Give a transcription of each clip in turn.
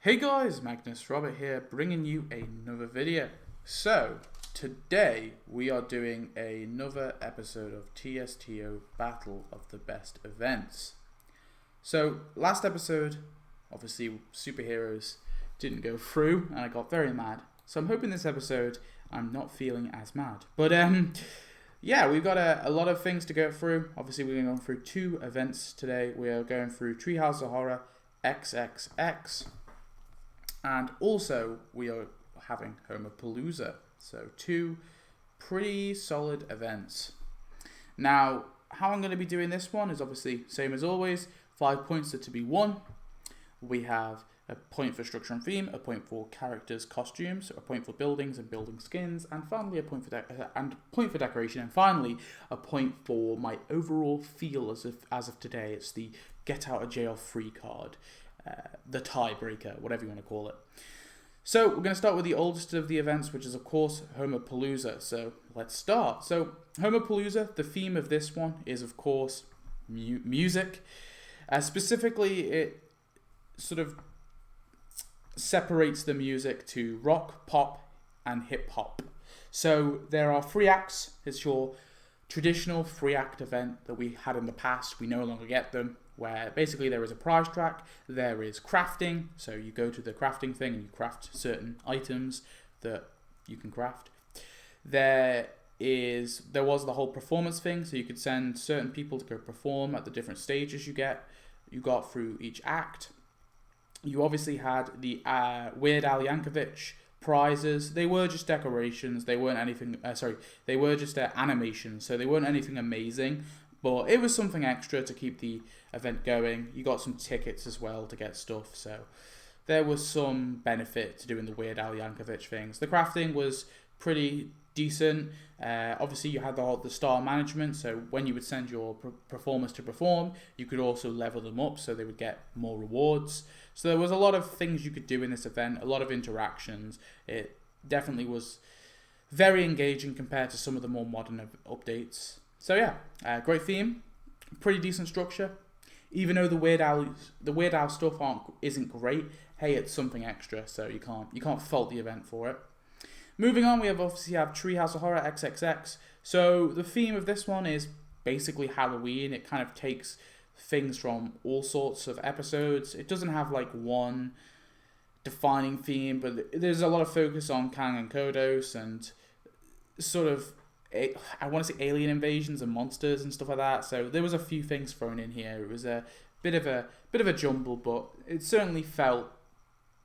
Hey guys, Magnus Robert here, bringing you another video. So, today we are doing another episode of TSTO Battle of the Best Events. So, last episode, obviously superheroes didn't go through and I got very mad. So I'm hoping this episode I'm not feeling as mad. But yeah, we've got a lot of things to go through. Obviously we're going through two events today. We are going through Treehouse of Horror XXX. And also, we are having Homerpalooza. So, two pretty solid events. Now, how I'm going to be doing this one is obviously same as always. 5 points are to be won. We have a point for structure and theme, a point for characters' costumes, a point for buildings and building skins, and finally a point for decoration, and finally a point for my overall feel as of today. It's the get out of jail free card. The tiebreaker, whatever you want to call it. So we're going to start with the oldest of the events, which is of course Homerpalooza. So let's start. So Homerpalooza, the theme of this one is of course music. Specifically, it sort of separates the music to rock, pop, and hip hop. So there are 3 acts. It's your traditional 3-act event that we had in the past. We no longer get them, where basically there is a prize track, there is crafting, so you go to the crafting thing and you craft certain items that you can craft. There was the whole performance thing, so you could send certain people to go perform at the different stages you got through each act. You obviously had the Weird Al Yankovic prizes. They were just decorations, they weren't anything, they were just animations, so they weren't anything amazing. But it was something extra to keep the event going. You got some tickets as well to get stuff, so there was some benefit to doing the Weird Al Yankovic things. The crafting was pretty decent. Obviously, you had the star management, so when you would send your performers to perform, you could also level them up so they would get more rewards. So there was a lot of things you could do in this event, a lot of interactions. It definitely was very engaging compared to some of the more modern updates. So yeah, great theme, pretty decent structure. Even though the Weird Al stuff isn't great, hey, it's something extra, so you can't fault the event for it. Moving on, we obviously have Treehouse of Horror XXX. So the theme of this one is basically Halloween. It kind of takes things from all sorts of episodes. It doesn't have like one defining theme, but there's a lot of focus on Kang and Kodos and sort of, I want to say alien invasions and monsters and stuff like that. So there was a few things thrown in here. It was a bit of a jumble, but it certainly felt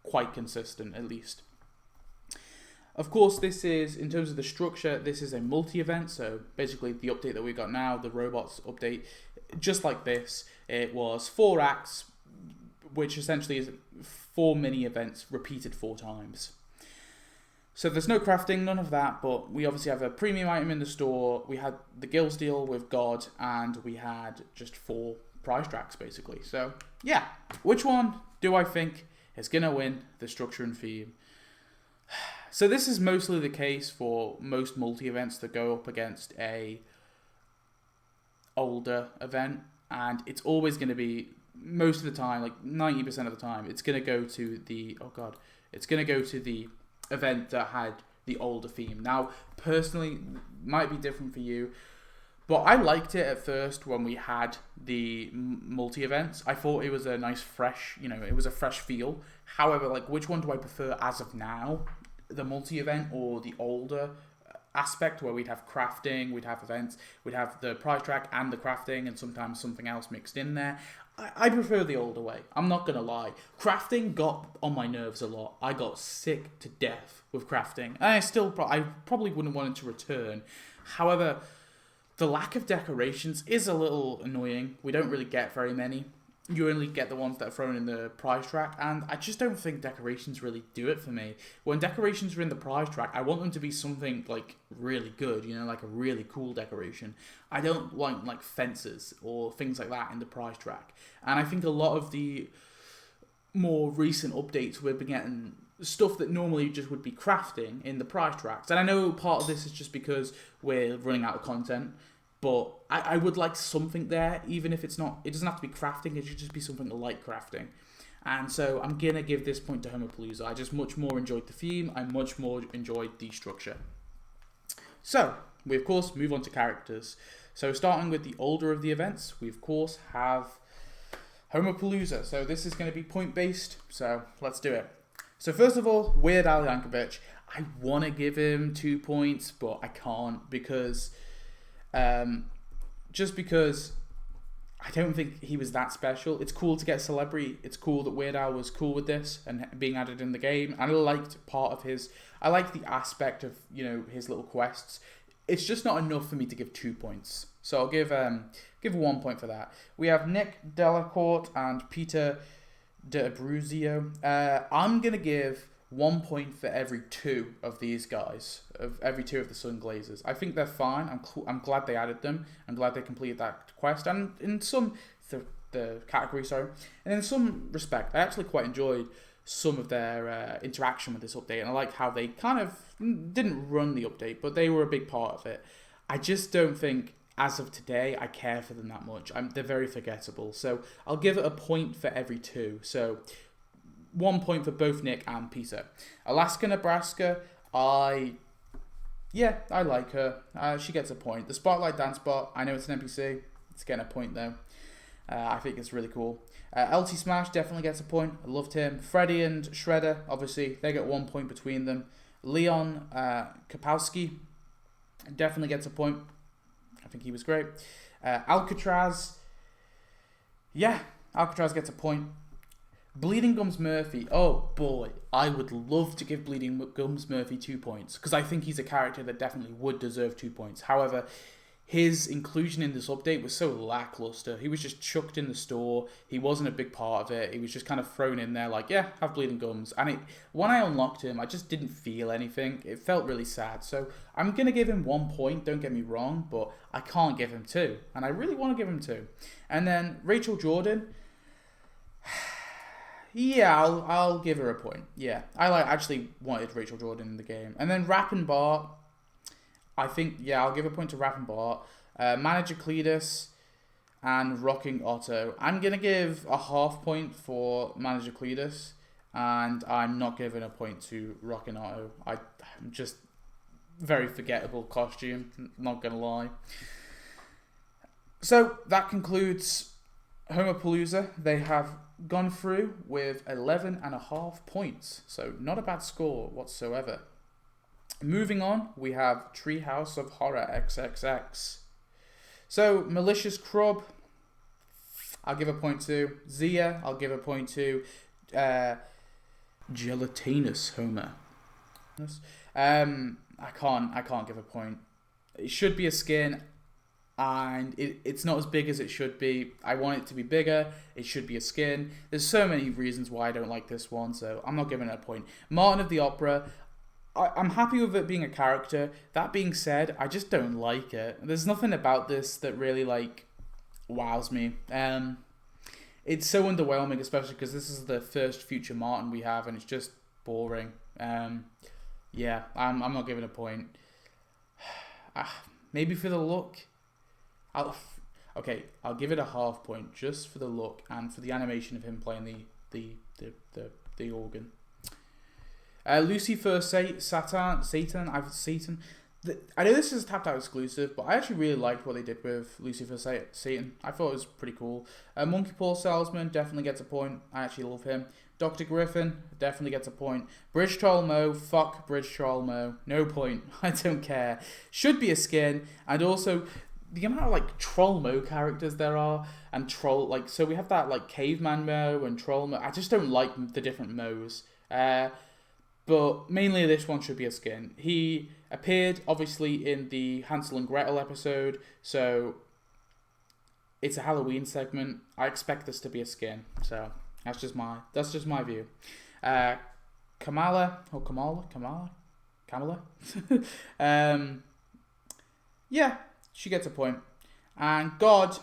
quite consistent, at least. Of course, this is, in terms of the structure, this is a multi-event. So basically the update that we got now, the robots update, just like this, it was 4 acts, which essentially is 4 mini events repeated 4 times. So there's no crafting, none of that, but we obviously have a premium item in the store. We had the Gills deal with God, and we had just 4 prize tracks, basically. So, yeah. Which one do I think is going to win the structure and theme? So this is mostly the case for most multi-events that go up against a older event, and it's always going to be, most of the time, like 90% of the time, it's going to go to the, event that had the older theme. Now, personally, might be different for you, but I liked it at first when we had the multi-events. I thought it was a nice fresh, it was a fresh feel. However, like, which one do I prefer as of now? The multi-event or the older aspect where we'd have crafting, we'd have events, we'd have the prize track and the crafting and sometimes something else mixed in there. I prefer the older way. I'm not going to lie. Crafting got on my nerves a lot. I got sick to death with crafting. And I probably wouldn't want it to return. However, the lack of decorations is a little annoying. We don't really get very many. You only get the ones that are thrown in the prize track, and I just don't think decorations really do it for me. When decorations are in the prize track, I want them to be something like really good, like a really cool decoration. I don't want like fences or things like that in the prize track. And I think a lot of the more recent updates, we've been getting stuff that normally just would be crafting in the prize tracks. And I know part of this is just because we're running out of content. But I would like something there, even if it's not, it doesn't have to be crafting, it should just be something like crafting. And so I'm going to give this point to Homerpalooza. I just much more enjoyed the theme. I much more enjoyed the structure. So, we of course move on to characters. So starting with the older of the events, we of course have Homerpalooza. So this is going to be point based. So let's do it. So first of all, Weird Al Yankovic. I want to give him 2 points, but I can't because, just because I don't think he was that special. It's cool to get celebrity. It's cool that Weird Al was cool with this and being added in the game. And I liked part of his. I like the aspect of, you know, his little quests. It's just not enough for me to give 2 points. So I'll give 1 point for that. We have Nick Delacourt and Peter D'Abruzio. I'm gonna give 1 point for every 2 of these guys, of every 2 of the Sun Glazers. I think they're fine. I'm glad they added them. I'm glad they completed that quest. And in some the category, sorry, and in some respect, I actually quite enjoyed some of their interaction with this update, and I like how they kind of didn't run the update, but they were a big part of it. I just don't think, as of today, I care for them that much. They're very forgettable, so I'll give it a point for every 2. So 1 point for both Nick and Peter. Alaska, Nebraska, I like her. She gets a point. The Spotlight Dance Bot, I know it's an NPC. It's getting a point though. I think it's really cool. LT Smash definitely gets a point. I loved him. Freddy and Shredder, obviously, they get 1 point between them. Leon Kapowski definitely gets a point. I think he was great. Alcatraz, Alcatraz gets a point. Bleeding Gums Murphy, oh boy, I would love to give Bleeding Gums Murphy 2 points because I think he's a character that definitely would deserve 2 points. However, his inclusion in this update was so lackluster. He was just chucked in the store. He wasn't a big part of it. He was just kind of thrown in there like, yeah, have Bleeding Gums. And when I unlocked him, I just didn't feel anything. It felt really sad. So I'm going to give him 1 point, don't get me wrong, but I can't give him 2. And I really want to give him 2. And then Rachel Jordan, yeah, I'll give her a point. Yeah, I actually wanted Rachel Jordan in the game. And then Rappin' Bart, I think, yeah, I'll give a point to Rappin' Bart. Manager Cletus and Rocking Otto. I'm going to give a half point for Manager Cletus, and I'm not giving a point to Rocking Otto. I'm just very forgettable costume, not going to lie. So that concludes Homerpalooza. They have gone through with 11.5 points, so not a bad score whatsoever. Moving on, we have Treehouse of Horror XXX. So, Malicious Crub, I'll give a point to. Zia, I'll give a point to. Gelatinous Homer. I can't give a point. It should be a skin, and it's not as big as it should be. I want it to be bigger. It should be a skin. There's so many reasons why I don't like this one, so I'm not giving it a point. Martin of the Opera, I'm happy with it being a character. That being said, I just don't like it. There's nothing about this that really, like, wows me. It's so underwhelming, especially because this is the first future Martin we have, and it's just boring. Yeah, I'm not giving a point. Maybe for the look. I'll give it a half point just for the look and for the animation of him playing the organ. Lucifer Satan. I know this is a tapped out exclusive, but I actually really liked what they did with Lucifer Satan. I thought it was pretty cool. Monkey Paw Salesman definitely gets a point. I actually love him. Dr. Griffin definitely gets a point. Bridge Troll Mo, fuck Bridge Troll Mo. No point. I don't care. Should be a skin. And also, the amount of, like, Troll Mo characters there are, and Troll, like, so we have that, like, Caveman Mo and Troll Mo. I just don't like the different Mo's. But mainly this one should be a skin. He appeared, obviously, in the Hansel and Gretel episode, so it's a Halloween segment. I expect this to be a skin, so that's just my view. Kamala. Yeah, she gets a point. And God,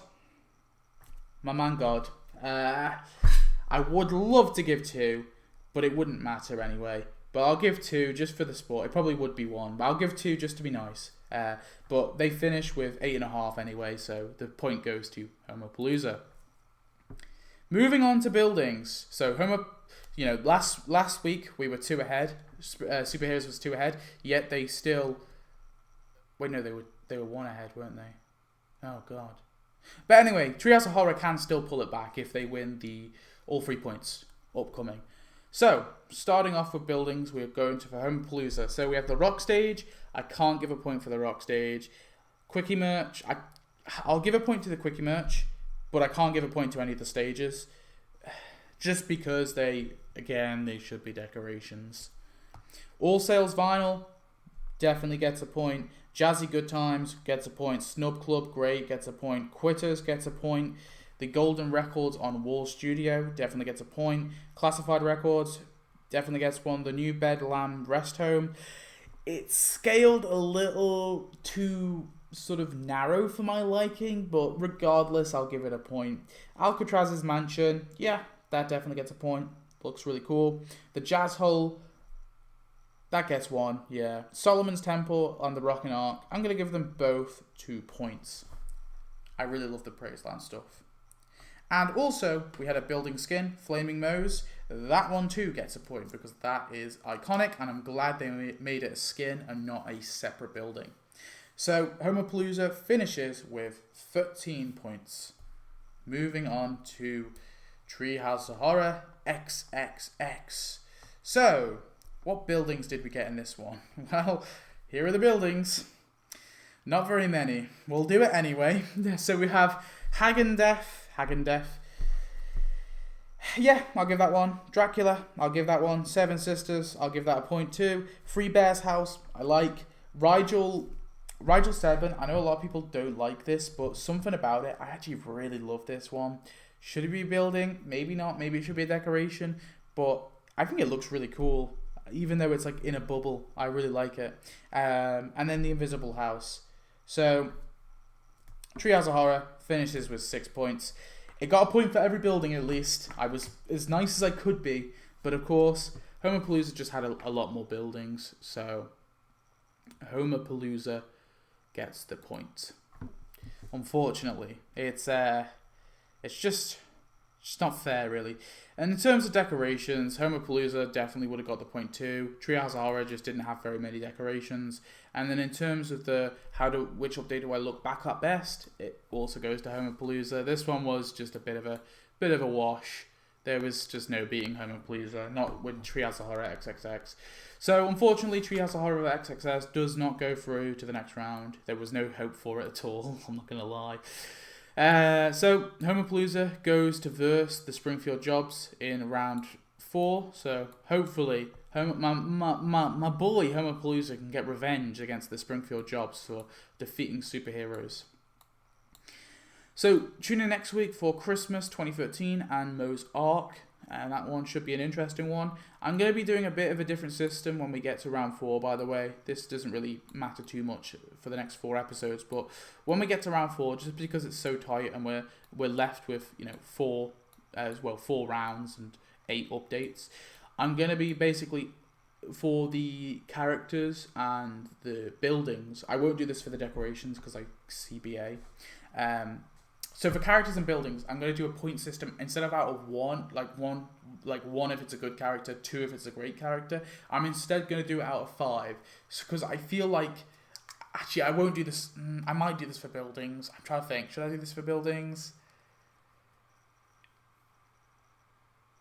my man God, I would love to give 2, but it wouldn't matter anyway. But I'll give 2 just for the sport. It probably would be 1, but I'll give 2 just to be nice. But they finish with 8.5 anyway, so the point goes to Homerpalooza. Moving on to buildings. So last week we were 2 ahead. Superheroes was 2 ahead. Yet they still. Wait, no, they were 1 ahead, weren't they? Oh god. But anyway, Treehouse of Horror can still pull it back if they win all 3 points upcoming. So, starting off with buildings, we're going to for Homerpalooza. So we have the rock stage. I can't give a point for the rock stage. Quickie merch. I'll give a point to the quickie merch, but I can't give a point to any of the stages. Just because they should be decorations. All Sales Vinyl definitely gets a point. Jazzy Good Times gets a point. Snub Club Great gets a point. Quitters gets a point. The Golden Records on Wall Studio definitely gets a point. Classified Records definitely gets one. The New Bedlam Rest Home. It's scaled a little too sort of narrow for my liking, but regardless, I'll give it a point. Alcatraz's Mansion, yeah, that definitely gets a point. Looks really cool. The Jazz Hole, that gets 1, yeah. Solomon's Temple and the Rockin' Ark, I'm going to give them both 2 points. I really love the Praiseland stuff. And also, we had a building skin, Flaming Moe's. That one too gets a point because that is iconic, and I'm glad they made it a skin and not a separate building. So, Homerpalooza finishes with 13 points. Moving on to Treehouse of Horror XXX. So, what buildings did we get in this one? Well, here are the buildings. Not very many. We'll do it anyway. So we have Hagendef. Yeah, I'll give that 1. Dracula, I'll give that 1. Seven Sisters, I'll give that a point too. Free Bear's House, I like. Rigel 7, I know a lot of people don't like this, but something about it, I actually really love this one. Should it be a building? Maybe not. Maybe it should be a decoration. But I think it looks really cool. Even though it's like in a bubble, I really like it. And then the Invisible House. So, Treehouse of Horror finishes with 6 points. It got a point for every building at least. I was as nice as I could be. But of course, Homerpalooza just had a lot more buildings. So, Homerpalooza gets the point. Unfortunately, it's just not fair, really. And in terms of decorations, Homerpalooza definitely would have got the point too. Treehouse of Horror just didn't have very many decorations. And then in terms of which update do I look back at best, it also goes to Homerpalooza. This one was just a bit of a wash. There was just no beating Homerpalooza, not with Treehouse of Horror XXX. So unfortunately, Treehouse of Horror XXX does not go through to the next round. There was no hope for it at all. I'm not gonna lie. So Homerpalooza goes to verse the Springfield Jobs in round 4. So hopefully, my bully Homerpalooza can get revenge against the Springfield Jobs for defeating superheroes. So tune in next week for Christmas 2013 and Moe's Ark. And that one should be an interesting one. I'm going to be doing a bit of a different system when we get to round 4, by the way. This doesn't really matter too much for the next 4 episodes, but when we get to round 4, just because it's so tight and we're left with 4 rounds and 8 updates, I'm going to be basically for the characters and the buildings. I won't do this for the decorations because I CBA. So for characters and buildings, I'm going to do a point system instead of out of 1, like one if it's a good character, 2 if it's a great character. I'm instead going to do it out of 5 because I feel like actually I won't do this. I might do this for buildings. I'm trying to think. Should I do this for buildings?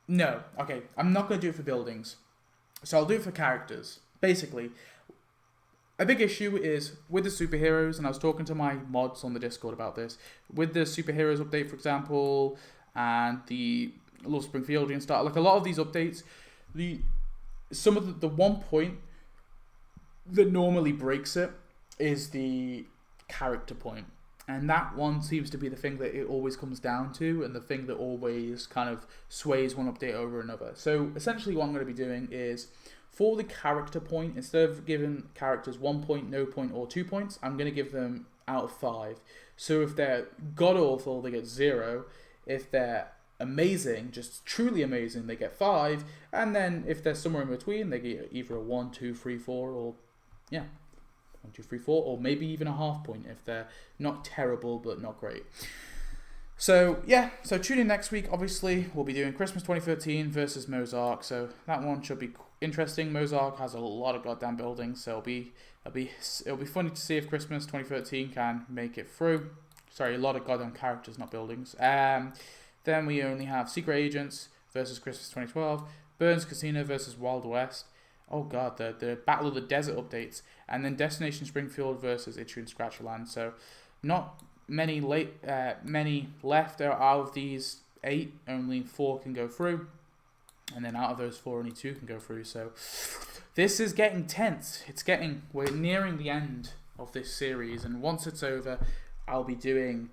No. Okay, I'm not going to do it for buildings. So I'll do it for characters. Basically, a big issue is with the superheroes, and I was talking to my mods on the Discord about this, with the superheroes update, for example, and the Love Springfieldian stuff, like a lot of these updates, some of the one point that normally breaks it is the character point. And that one seems to be the thing that it always comes down to, and the thing that always kind of sways one update over another. So essentially what I'm going to be doing is, for the character point, instead of giving characters 1 point, no point, or 2 points, I'm going to give them out of 5. So if they're god-awful, they get 0. If they're amazing, just truly amazing, they get 5. And then if they're somewhere in between, they get either a 1, 2, 3, 4, or, 1, 2, 3, 4, or maybe even a half point if they're not terrible but not great. So yeah, so tune in next week. Obviously, we'll be doing Christmas 2013 versus Mozark. So that one should be interesting. Mozark has a lot of goddamn buildings, so it'll be funny to see if Christmas 2013 can make it through. Sorry, a lot of goddamn characters, not buildings. Then we only have Secret Agents versus Christmas 2012, Burns Casino versus Wild West. Oh god, the Battle of the Desert updates, and then Destination Springfield versus Itchy and Scratcherland. So not many left. Out of these 8, only 4 can go through, and then out of those 4, only 2 can go through. So this is getting tense. We're nearing the end of this series, and once it's over, I'll basically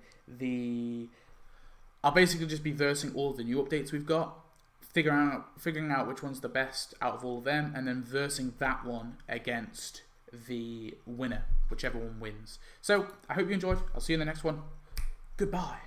just be versing all of the new updates we've got, figuring out which one's the best out of all of them, and then versing that one against the winner, whichever one wins. So I hope you enjoyed. I'll see you in the next one. Goodbye.